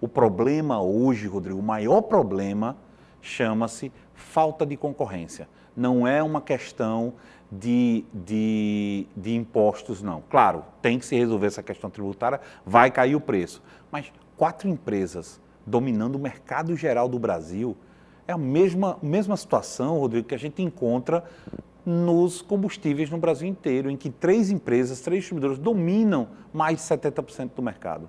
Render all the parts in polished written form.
O problema hoje, Rodrigo, o maior problema chama-se falta de concorrência. Não é uma questão de impostos, não. Claro, tem que se resolver essa questão tributária, vai cair o preço. Mas 4 empresas dominando o mercado geral do Brasil é a mesma situação, Rodrigo, que a gente encontra nos combustíveis no Brasil inteiro, em que 3 empresas, 3 distribuidores dominam mais de 70% do mercado.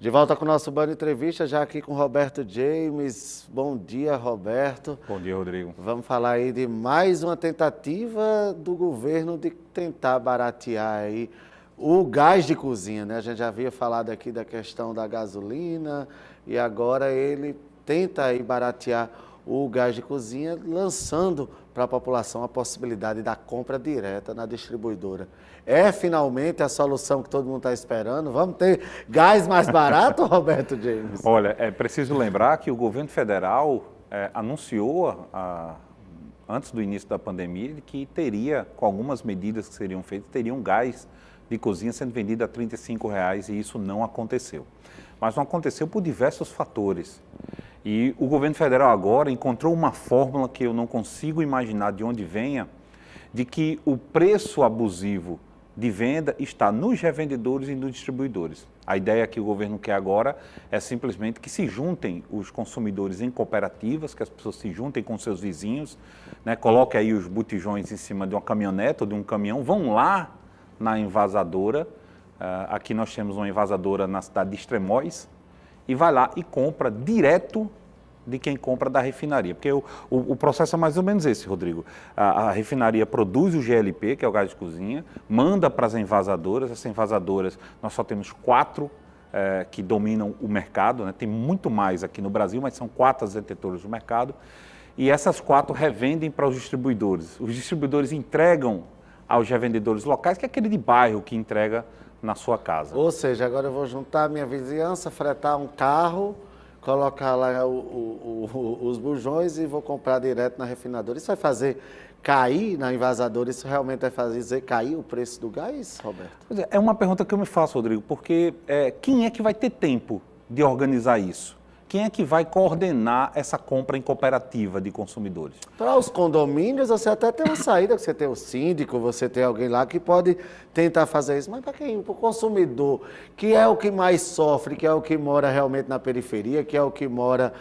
De volta com o nosso Band Entrevista, já aqui com Roberto James. Bom dia, Roberto. Bom dia, Rodrigo. Vamos falar aí de mais uma tentativa do governo de tentar baratear aí o gás de cozinha, né? A gente já havia falado aqui da questão da gasolina e agora ele tenta aí baratear o gás de cozinha, lançando para a população a possibilidade da compra direta na distribuidora. É finalmente a solução que todo mundo está esperando? Vamos ter gás mais barato, Roberto James? Olha, é preciso lembrar que o governo federal anunciou, antes do início da pandemia, que teria, com algumas medidas que seriam feitas, teria um gás de cozinha sendo vendido a R$ 35,00 e isso não aconteceu. Mas não aconteceu por diversos fatores. E o governo federal agora encontrou uma fórmula que eu não consigo imaginar de onde venha, de que o preço abusivo de venda está nos revendedores e nos distribuidores. A ideia que o governo quer agora é simplesmente que se juntem os consumidores em cooperativas, que as pessoas se juntem com seus vizinhos, né, coloquem aí os botijões em cima de uma caminhonete ou de um caminhão, vão lá na envasadora, aqui nós temos uma envasadora na cidade de Extremóis, e vai lá e compra direto de quem compra da refinaria. Porque o processo é mais ou menos esse, Rodrigo. A refinaria produz o GLP, que é o gás de cozinha, manda para as envasadoras. Essas envasadoras, nós só temos 4 que dominam o mercado, né? Tem muito mais aqui no Brasil, mas são 4 as detentoras do mercado. E essas 4 revendem para os distribuidores. Os distribuidores entregam aos revendedores locais, que é aquele de bairro que entrega na sua casa. Ou seja, agora eu vou juntar a minha vizinhança, fretar um carro, colocar lá os bujões e vou comprar direto na refinadora. Isso vai fazer cair na envasadora? Isso realmente vai fazer cair o preço do gás, Roberto? É uma pergunta que eu me faço, Rodrigo, porque quem é que vai ter tempo de organizar isso? Quem é que vai coordenar essa compra em cooperativa de consumidores? Para os condomínios, você até tem uma saída, você tem o síndico, você tem alguém lá que pode tentar fazer isso. Mas para quem? Para o consumidor, que é o que mais sofre, que é o que mora realmente na periferia, que é o que mora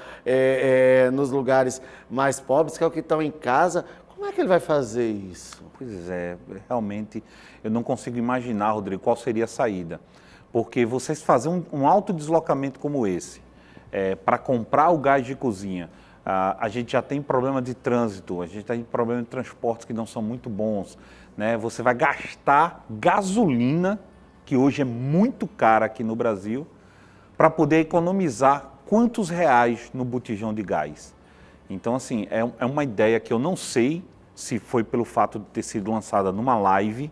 nos lugares mais pobres, que é o que estão em casa, como é que ele vai fazer isso? Pois é, realmente eu não consigo imaginar, Rodrigo, qual seria a saída. Porque vocês fazem um autodeslocamento como esse, para comprar o gás de cozinha, a gente já tem problema de trânsito, a gente tem problema de transportes que não são muito bons, né? Você vai gastar gasolina, que hoje é muito cara aqui no Brasil, para poder economizar quantos reais no botijão de gás. Então, assim, é uma ideia que eu não sei se foi pelo fato de ter sido lançada numa live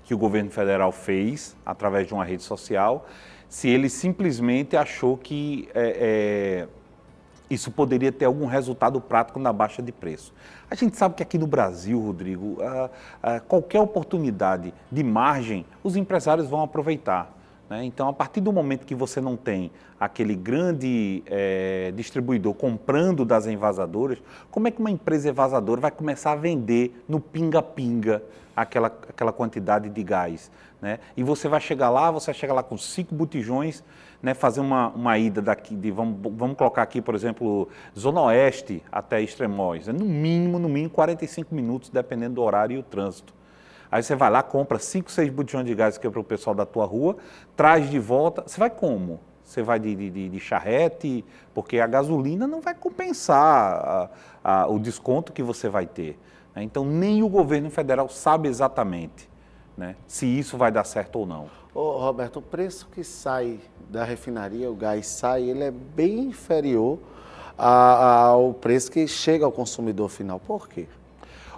que o governo federal fez através de uma rede social, se ele simplesmente achou que isso poderia ter algum resultado prático na baixa de preço. A gente sabe que aqui no Brasil, Rodrigo, qualquer oportunidade de margem, os empresários vão aproveitar, né? Então, a partir do momento que você não tem aquele grande distribuidor comprando das envasadoras, como é que uma empresa envasadora vai começar a vender no pinga-pinga aquela quantidade de gás, né? E você vai chegar lá com 5 botijões, né, fazer uma ida daqui, vamos colocar aqui, por exemplo, Zona Oeste até Extremóis, no mínimo 45 minutos, dependendo do horário e o trânsito. Aí você vai lá, compra 5, 6 botijões de gás que é para o pessoal da tua rua, traz de volta, você vai como? Você vai de charrete, porque a gasolina não vai compensar o desconto que você vai ter, né? Então, nem o governo federal sabe exatamente, né, se isso vai dar certo ou não. Ô, Roberto, o preço que sai da refinaria, o gás sai, ele é bem inferior ao preço que chega ao consumidor final. Por quê?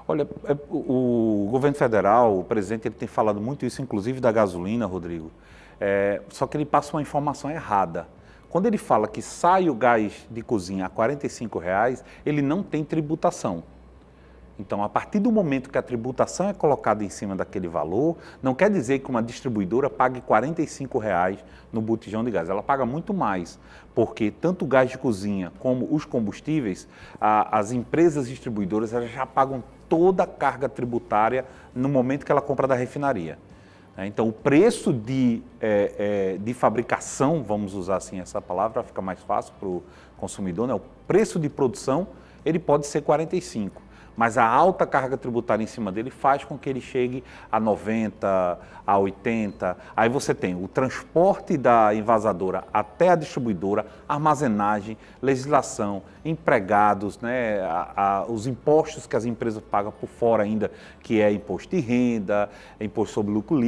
Olha, o governo federal, o presidente, ele tem falado muito isso, inclusive da gasolina, Rodrigo, só que ele passa uma informação errada. Quando ele fala que sai o gás de cozinha a R$ 45,00, ele não tem tributação. Então, a partir do momento que a tributação é colocada em cima daquele valor, não quer dizer que uma distribuidora pague R$ 45 no botijão de gás. Ela paga muito mais, porque tanto o gás de cozinha como os combustíveis, as empresas distribuidoras elas já pagam toda a carga tributária no momento que ela compra da refinaria. Então, o preço de fabricação, vamos usar assim essa palavra, para ficar mais fácil para o consumidor, né? O preço de produção ele pode ser 45, mas a alta carga tributária em cima dele faz com que ele chegue a 90, a 80. Aí você tem o transporte da envasadora até a distribuidora, armazenagem, legislação, empregados, né, os impostos que as empresas pagam por fora ainda, que é imposto de renda, imposto sobre lucro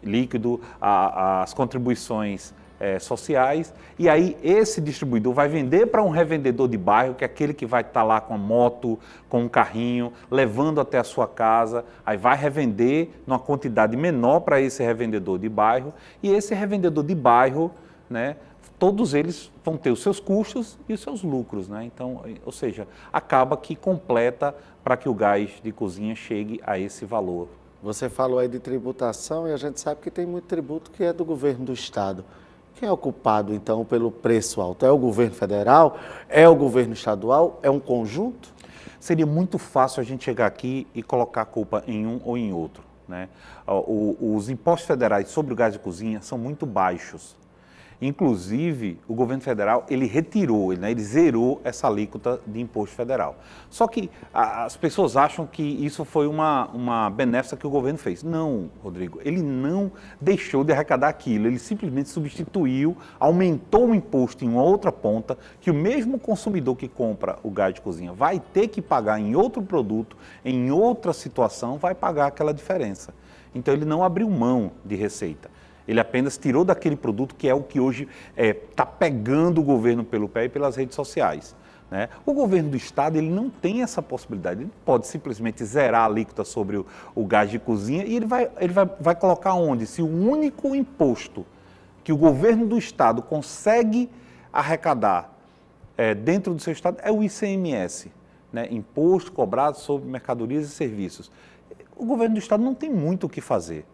líquido, as contribuições sociais, e aí esse distribuidor vai vender para um revendedor de bairro, que é aquele que vai estar lá com a moto, com um carrinho, levando até a sua casa, aí vai revender numa quantidade menor para esse revendedor de bairro, e esse revendedor de bairro, né, todos eles vão ter os seus custos e os seus lucros, né? Então, ou seja, acaba que completa para que o gás de cozinha chegue a esse valor. Você falou aí de tributação e a gente sabe que tem muito tributo que é do governo do estado. Quem é o culpado, então, pelo preço alto? É o governo federal? É o governo estadual? É um conjunto? Seria muito fácil a gente chegar aqui e colocar a culpa em um ou em outro, né? Os impostos federais sobre o gás de cozinha são muito baixos. Inclusive, o governo federal, ele retirou, ele zerou essa alíquota de imposto federal. Só que as pessoas acham que isso foi uma benéfica que o governo fez. Não, Rodrigo, ele não deixou de arrecadar aquilo, ele simplesmente substituiu, aumentou o imposto em uma outra ponta, que o mesmo consumidor que compra o gás de cozinha vai ter que pagar em outro produto, em outra situação, vai pagar aquela diferença. Então, ele não abriu mão de receita. Ele apenas tirou daquele produto que é o que hoje está pegando o governo pelo pé e pelas redes sociais, né? O governo do estado ele não tem essa possibilidade, ele pode simplesmente zerar a alíquota sobre o gás de cozinha e ele vai colocar onde? Se o único imposto que o governo do estado consegue arrecadar dentro do seu estado é o ICMS, né? Imposto cobrado sobre mercadorias e serviços. O governo do estado não tem muito o que fazer.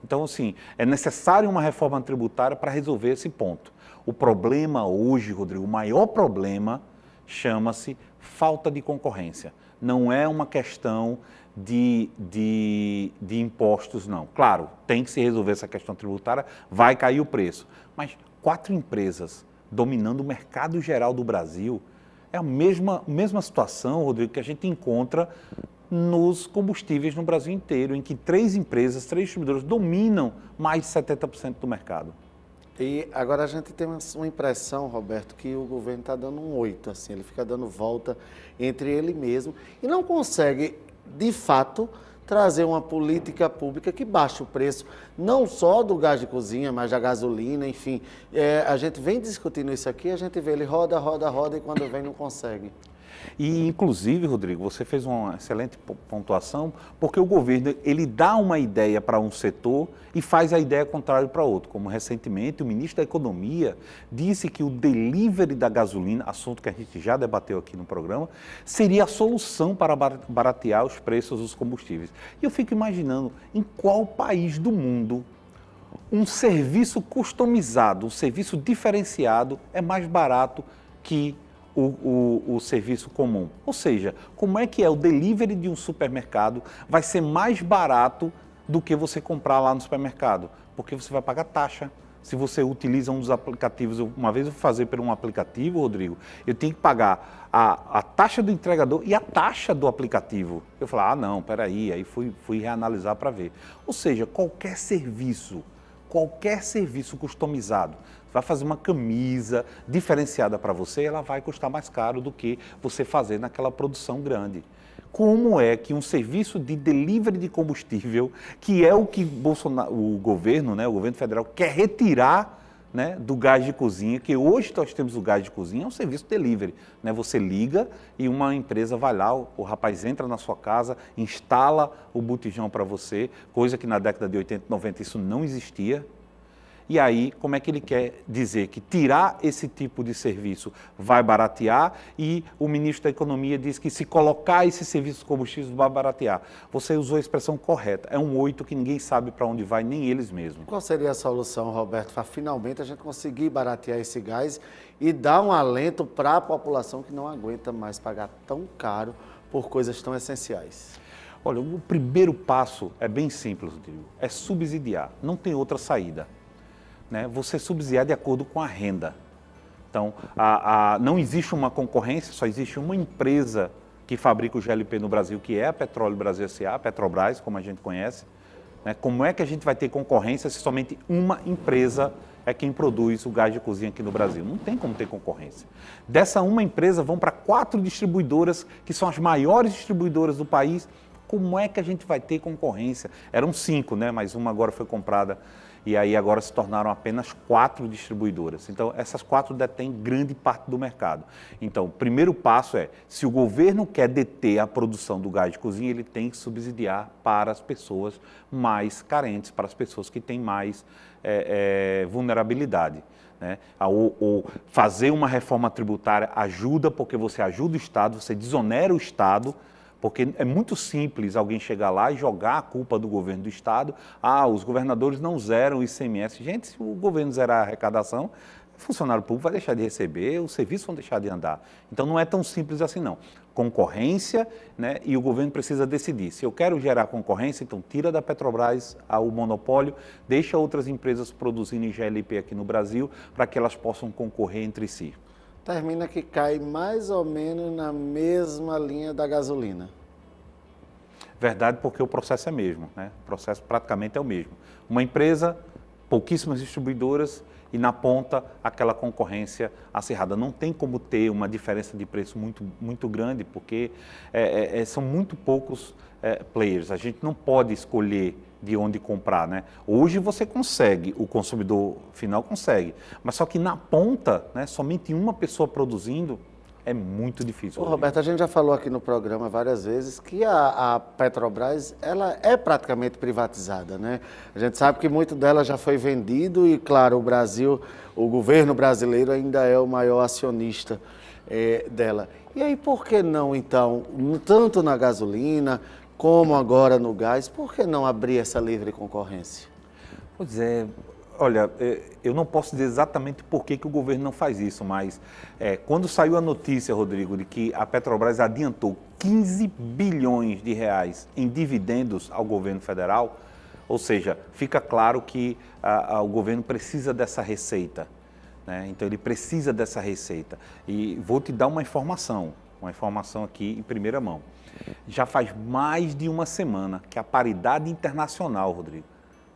Então, assim, é necessário uma reforma tributária para resolver esse ponto. O problema hoje, Rodrigo, o maior problema chama-se falta de concorrência. Não é uma questão de impostos, não. Claro, tem que se resolver essa questão tributária, vai cair o preço. Mas 4 empresas dominando o mercado geral do Brasil é a mesma situação, Rodrigo, que a gente encontra nos combustíveis no Brasil inteiro, em que 3 empresas, 3 distribuidoras dominam mais de 70% do mercado. E agora a gente tem uma impressão, Roberto, que o governo está dando um 8, assim, ele fica dando volta entre ele mesmo e não consegue, de fato, trazer uma política pública que baixe o preço, não só do gás de cozinha, mas da gasolina, enfim. A gente vem discutindo isso aqui, a gente vê ele roda e quando vem não consegue. E, inclusive, Rodrigo, você fez uma excelente pontuação, porque o governo ele dá uma ideia para um setor e faz a ideia contrária para outro. Como recentemente o ministro da Economia disse que o delivery da gasolina, assunto que a gente já debateu aqui no programa, seria a solução para baratear os preços dos combustíveis. E eu fico imaginando em qual país do mundo um serviço customizado, um serviço diferenciado é mais barato que o serviço comum. Ou seja, como é que o delivery de um supermercado vai ser mais barato do que você comprar lá no supermercado? Porque você vai pagar taxa. Se você utiliza um dos aplicativos, uma vez eu fui fazer por um aplicativo, Rodrigo, eu tenho que pagar a taxa do entregador e a taxa do aplicativo. Eu falei, não, peraí, aí fui reanalisar para ver. Ou seja, qualquer serviço customizado, vai fazer uma camisa diferenciada para você, ela vai custar mais caro do que você fazer naquela produção grande. Como é que um serviço de delivery de combustível, que é o que o governo federal quer retirar, né, do gás de cozinha, que hoje nós temos o gás de cozinha, é um serviço delivery, né? Você liga e uma empresa vai lá, o rapaz entra na sua casa, instala o botijão para você, coisa que na década de 80 e 90 isso não existia. E aí, como é que ele quer dizer que tirar esse tipo de serviço vai baratear e o ministro da Economia diz que se colocar esse serviço de combustíveis vai baratear. Você usou a expressão correta. É um 8 que ninguém sabe para onde vai, nem eles mesmos. Qual seria a solução, Roberto, para finalmente a gente conseguir baratear esse gás e dar um alento para a população que não aguenta mais pagar tão caro por coisas tão essenciais? Olha, o primeiro passo é bem simples, Rodrigo, é subsidiar, não tem outra saída. Né? Você subsidiar de acordo com a renda. Então, não existe uma concorrência, só existe uma empresa que fabrica o GLP no Brasil, que é a Petróleo Brasil S.A., a Petrobras, como a gente conhece. Né? Como é que a gente vai ter concorrência se somente uma empresa é quem produz o gás de cozinha aqui no Brasil? Não tem como ter concorrência. Dessa uma empresa vão para 4 distribuidoras, que são as maiores distribuidoras do país. Como é que a gente vai ter concorrência? Eram 5, né? Mas uma agora foi comprada e aí agora se tornaram apenas 4 distribuidoras. Então, essas 4 detêm grande parte do mercado. Então, o primeiro passo é, se o governo quer deter a produção do gás de cozinha, ele tem que subsidiar para as pessoas mais carentes, para as pessoas que têm mais vulnerabilidade. Né? Ou fazer uma reforma tributária ajuda, porque você ajuda o Estado, você desonera o Estado. Porque é muito simples alguém chegar lá e jogar a culpa do governo do Estado. Os governadores não zeram o ICMS. Gente, se o governo zerar a arrecadação, o funcionário público vai deixar de receber, os serviços vão deixar de andar. Então, não é tão simples assim, não. Concorrência, né, e o governo precisa decidir. Se eu quero gerar concorrência, então tira da Petrobras o monopólio, deixa outras empresas produzindo em GLP aqui no Brasil, para que elas possam concorrer entre si. Termina que cai mais ou menos na mesma linha da gasolina. Verdade, porque o processo é mesmo, né? O processo praticamente é o mesmo. Uma empresa, pouquíssimas distribuidoras e na ponta aquela concorrência acirrada. Não tem como ter uma diferença de preço muito grande, porque são muito poucos players. A gente não pode escolher de onde comprar, né? Hoje você consegue, o consumidor final consegue, mas só que na ponta, né, somente uma pessoa produzindo, é muito difícil. Roberto, a gente já falou aqui no programa várias vezes que a Petrobras, ela é praticamente privatizada, né? A gente sabe que muito dela já foi vendido e, claro, o governo brasileiro ainda é o maior acionista dela. E aí, por que não, então, tanto na gasolina como agora no gás, por que não abrir essa livre concorrência? Pois é, olha, eu não posso dizer exatamente por que o governo não faz isso, mas quando saiu a notícia, Rodrigo, de que a Petrobras adiantou 15 bilhões de reais em dividendos ao governo federal, ou seja, fica claro que o governo precisa dessa receita, né? Então ele precisa dessa receita. E vou te dar uma informação aqui em primeira mão. Já faz mais de uma semana que a paridade internacional, Rodrigo,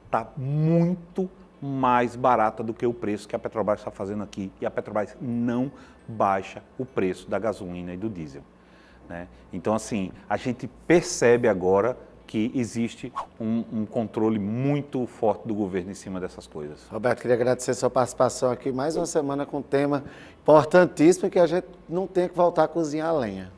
está muito mais barata do que o preço que a Petrobras está fazendo aqui. E a Petrobras não baixa o preço da gasolina e do diesel, né? Então, assim, a gente percebe agora que existe um controle muito forte do governo em cima dessas coisas. Roberto, queria agradecer a sua participação aqui. Mais uma semana com um tema importantíssimo que a gente não tem que voltar a cozinhar a lenha.